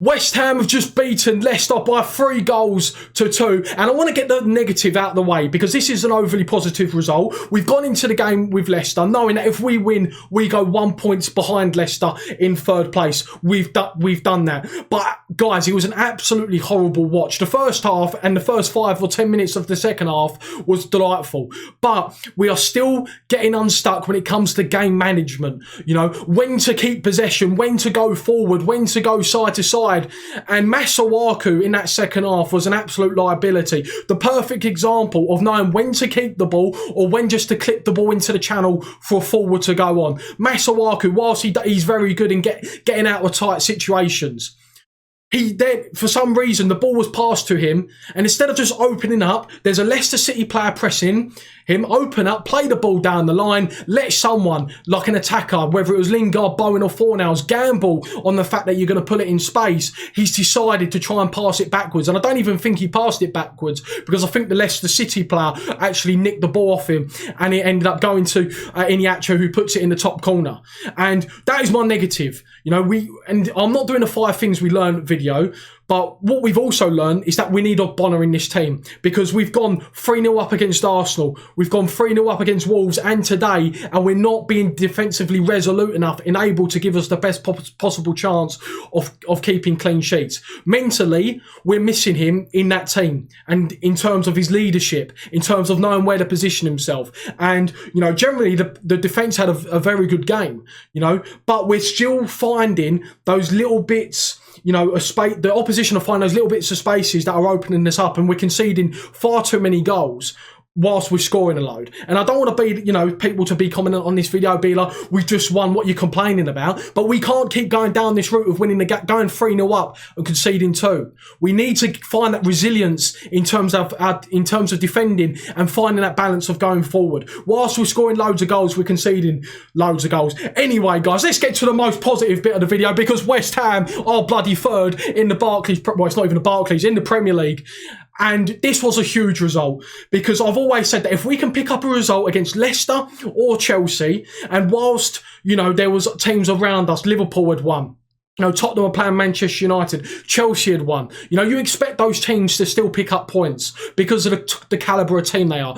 West Ham have just beaten Leicester by 3 goals to 2. And I want to get the negative out of the way because this is an overly positive result. We've gone into the game with Leicester knowing that if we win, we go 1 point behind Leicester in 3rd place. We've done that. But guys, it was an absolutely horrible watch. The first half and the first 5 or 10 minutes of the second half was delightful. But we are still getting unstuck when it comes to game management. You know, when to keep possession, when to go forward, when to go side to side. And Masuaku in that second half was an absolute liability. The perfect example of knowing when to keep the ball or when just to clip the ball into the channel for a forward to go on. Masuaku, whilst he's very good in getting out of tight situations, he then, for some reason, the ball was passed to him, and instead of just opening up, there's a Leicester City player pressing him, open up, play the ball down the line, let someone, like an attacker, whether it was Lingard, Bowen or Fornals, gamble on the fact that you're going to put it in space. He's decided to try and pass it backwards, and I don't even think he passed it backwards, because I think the Leicester City player actually nicked the ball off him, and it ended up going to Iñárritu, who puts it in the top corner. And that is my negative. You know, and I'm not doing the 5 things we learned video, but what we've also learned is that we need Ogbonna in this team, because we've gone 3-0 up against Arsenal, we've gone 3-0 up against Wolves and today, and we're not being defensively resolute enough and able to give us the best possible chance of keeping clean sheets. Mentally, we're missing him in that team, and in terms of his leadership, in terms of knowing where to position himself. And, you know, generally the defence had a very good game, you know, but we're still finding those little bits, you know, the opposition are finding those little bits of spaces that are opening us up, and we're conceding far too many goals whilst we're scoring a load. And I don't want to be, you know, people to be commenting on this video, be like, we've just won, what you're complaining about. But we can't keep going down this route of winning the gap, going 3-0 up and conceding 2. We need to find that resilience in terms of defending and finding that balance of going forward. Whilst we're scoring loads of goals, we're conceding loads of goals. Anyway, guys, let's get to the most positive bit of the video, because West Ham are bloody 3rd in the Barclays, well, it's not even the Barclays, in the Premier League. And this was a huge result, because I've always said that if we can pick up a result against Leicester or Chelsea, and whilst, you know, there was teams around us, Liverpool had won, you know, Tottenham were playing Manchester United, Chelsea had won, you know, you expect those teams to still pick up points because of the calibre of team they are.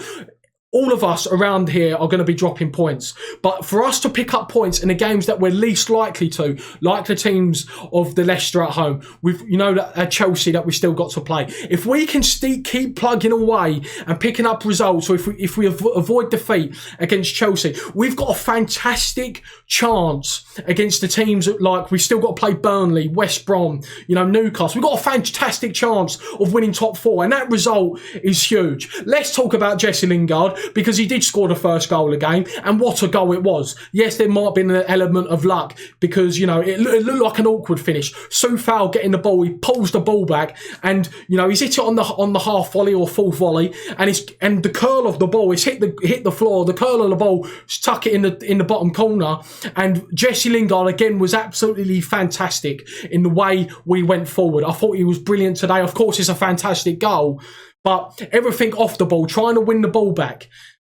All of us around here are going to be dropping points. But for us to pick up points in the games that we're least likely to, like the teams of the Leicester at home, with, you know, Chelsea that we still got to play. If we can keep plugging away and picking up results, or if we avoid defeat against Chelsea, we've got a fantastic chance against the teams like we've still got to play Burnley, West Brom, you know, Newcastle. We've got a fantastic chance of winning top 4, and that result is huge. Let's talk about Jesse Lingard, because he did score the first goal of the game, and what a goal it was. Yes, there might have been an element of luck, because, you know, it looked like an awkward finish. Soufal getting the ball, he pulls the ball back, and, you know, he's hit it on the half volley or full volley, and the curl of the ball is hit the floor. The curl of the ball stuck it in the bottom corner, and Jesse Lingard again was absolutely fantastic in the way we went forward. I thought he was brilliant today. Of course, it's a fantastic goal, but everything off the ball, trying to win the ball back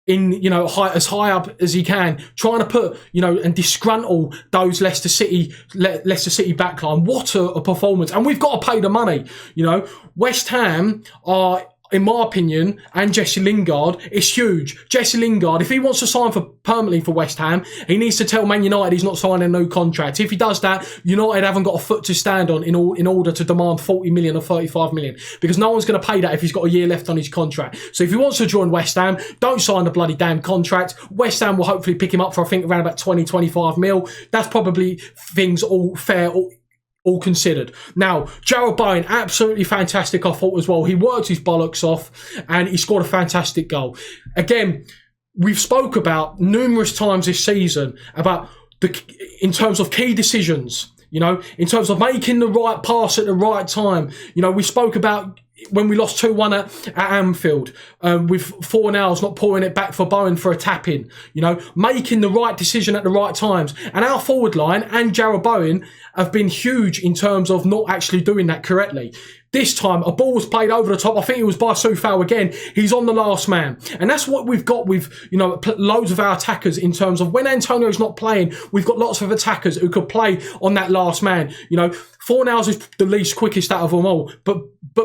in, you know, as high up as he can, trying to put, you know, and disgruntle those Leicester City backline. What a performance. And we've got to pay the money. You know, West Ham are, in my opinion, and Jesse Lingard, is huge. Jesse Lingard, if he wants to sign permanently for West Ham, he needs to tell Man United he's not signing a new contract. If he does that, United haven't got a foot to stand on in order to demand 40 million or 35 million, because no one's going to pay that if he's got a year left on his contract. So if he wants to join West Ham, don't sign the bloody damn contract. West Ham will hopefully pick him up for, I think, around about 20, 25 mil. That's probably things all fair, all considered. Now, Jarrod Bowen, absolutely fantastic, I thought, as well. He worked his bollocks off and he scored a fantastic goal. Again, we've spoke about numerous times this season about in terms of key decisions, you know, in terms of making the right pass at the right time. You know, we spoke about when we lost 2-1 at Anfield, with Fornals not pouring it back for Bowen for a tap-in, you know, making the right decision at the right times. And our forward line and Jarrod Bowen have been huge in terms of not actually doing that correctly. This time, a ball was played over the top. I think it was by Soufal again. He's on the last man. And that's what we've got with, you know, loads of our attackers in terms of when Antonio's not playing, we've got lots of attackers who could play on that last man. You know, Fornals is the least quickest out of them all, but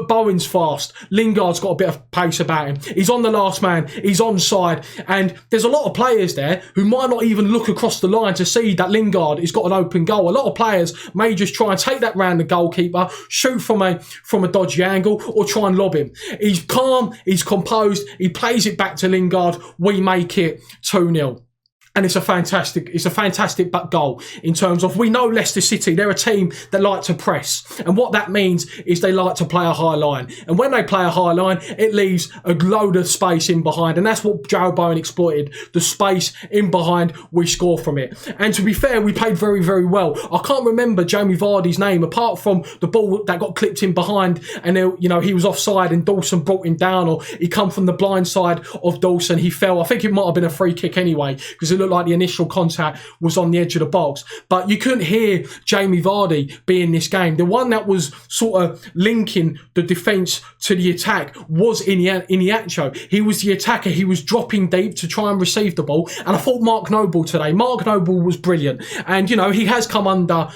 Bowen's fast. Lingard's got a bit of pace about him. He's on the last man. He's onside. And there's a lot of players there who might not even look across the line to see that Lingard has got an open goal. A lot of players may just try and take that round the goalkeeper, shoot from a dodgy angle, or try and lob him. He's calm. He's composed. He plays it back to Lingard. We make it 2-0. And it's a fantastic goal in terms of, we know Leicester City, they're a team that like to press. And what that means is they like to play a high line. And when they play a high line, it leaves a load of space in behind. And that's what Joe Bowen exploited. The space in behind, we score from it. And to be fair, we played very, very well. I can't remember Jamie Vardy's name, apart from the ball that got clipped in behind and, you know, he was offside and Dawson brought him down, or he come from the blind side of Dawson. He fell. I think it might have been a free kick anyway, because it looked like the initial contact was on the edge of the box. But you couldn't hear Jamie Vardy be in this game. The one that was sort of linking the defence to the attack was Iniacho. He was the attacker. He was dropping deep to try and receive the ball. And I thought Mark Noble today. Mark Noble was brilliant. And, you know, he has come under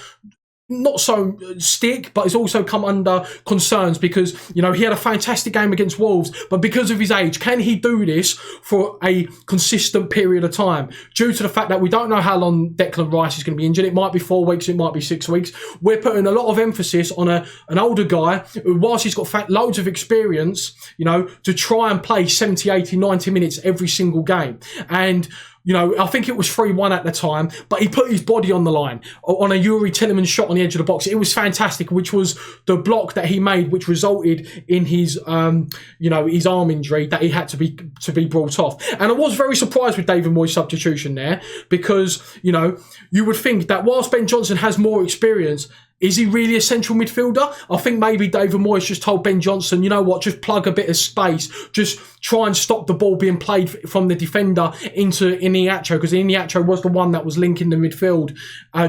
not so stick, but it's also come under concerns because, you know, he had a fantastic game against Wolves, but because of his age, can he do this for a consistent period of time? Due to the fact that we don't know how long Declan Rice is going to be injured. It might be 4 weeks, it might be 6 weeks. We're putting a lot of emphasis on an older guy who, whilst he's got loads of experience, you know, to try and play 70, 80, 90 minutes every single game. And you know, I think it was 3-1 at the time, but he put his body on the line on a Yuri Tillerman shot on the edge of the box. It was fantastic, which was the block that he made, which resulted in his, you know, his arm injury that he had to be brought off. And I was very surprised with David Moyes' substitution there because, you know, you would think that whilst Ben Johnson has more experience, is he really a central midfielder? I think maybe David Moyes just told Ben Johnson, you know what, just plug a bit of space. Just try and stop the ball being played from the defender into Iniacho, because Iniacho was the one that was linking the midfield,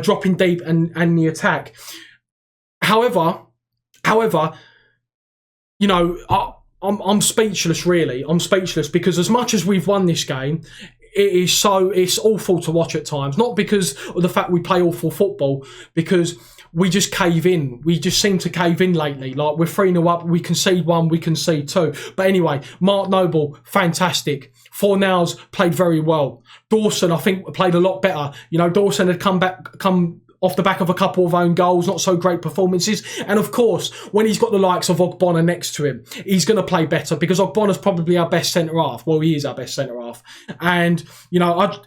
dropping deep and the attack. However, you know, I'm speechless, really. I'm speechless because as much as we've won this game, it's awful to watch at times. Not because of the fact we play awful football, because we just cave in. We just seem to cave in lately. Like, we're 3-0 up, we concede 1, we concede 2. But anyway, Mark Noble, fantastic. Fornals played very well. Dawson, I think, played a lot better. You know, Dawson had come off the back of a couple of own goals, not so great performances. And of course, when he's got the likes of Ogbonna next to him, he's going to play better because Ogbonna's probably our best centre-half. Well, he is our best centre-half. And, you know,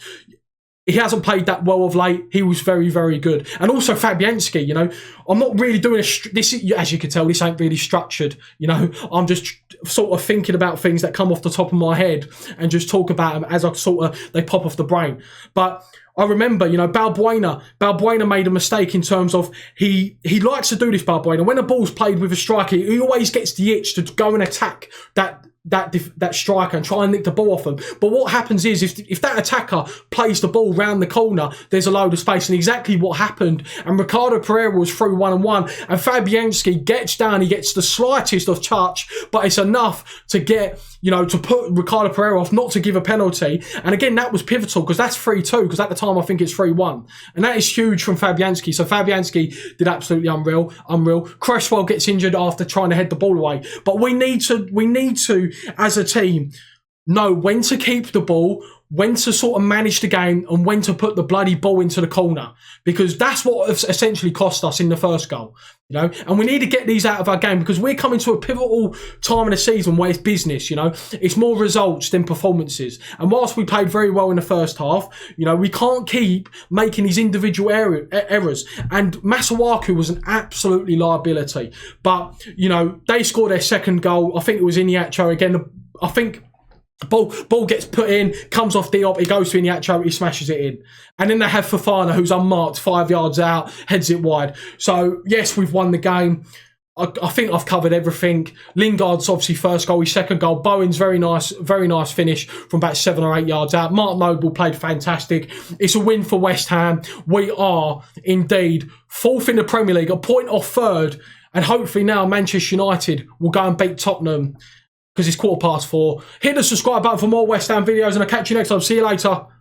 he hasn't played that well of late. He was very, very good. And also Fabianski, you know, I'm not really doing this, as you can tell, this ain't really structured. You know, I'm just sort of thinking about things that come off the top of my head and just talk about them as they pop off the brain. But I remember, you know, Balbuena made a mistake in terms of he likes to do this, Balbuena. When a ball's played with a striker, he always gets the itch to go and attack that striker and try and nick the ball off them. But what happens is if that attacker plays the ball round the corner, there's a load of space, and exactly what happened. And Ricardo Pereira was through 1-on-1, and Fabianski gets down, he gets the slightest of touch, but it's enough to get, you know, to put Ricardo Pereira off, not to give a penalty. And again, that was pivotal because that's 3-2, because at the time I think it's 3-1. And that is huge from Fabianski. So Fabianski did absolutely unreal. Cresswell gets injured after trying to head the ball away. But we need to, as a team, know when to keep the ball, when to sort of manage the game, and when to put the bloody ball into the corner, because that's what essentially cost us in the first goal, you know. And we need to get these out of our game because we're coming to a pivotal time in the season where it's business, you know. It's more results than performances. And whilst we played very well in the first half, you know, we can't keep making these individual errors. And Masuaku was an absolutely liability. But, you know, they scored their second goal. I think it was Iniacho again. I think ball gets put in, comes off Diop, he goes to Iniacho, he smashes it in. And then they have Fofana, who's unmarked, 5 yards out, heads it wide. So, yes, we've won the game. I think I've covered everything. Lingard's obviously first goal, his second goal. Bowen's very nice finish from about 7 or 8 yards out. Mark Noble played fantastic. It's a win for West Ham. We are indeed fourth in the Premier League, a point off third. And hopefully now Manchester United will go and beat Tottenham because it's 4:15. Hit the subscribe button for more West Ham videos and I'll catch you next time. See you later.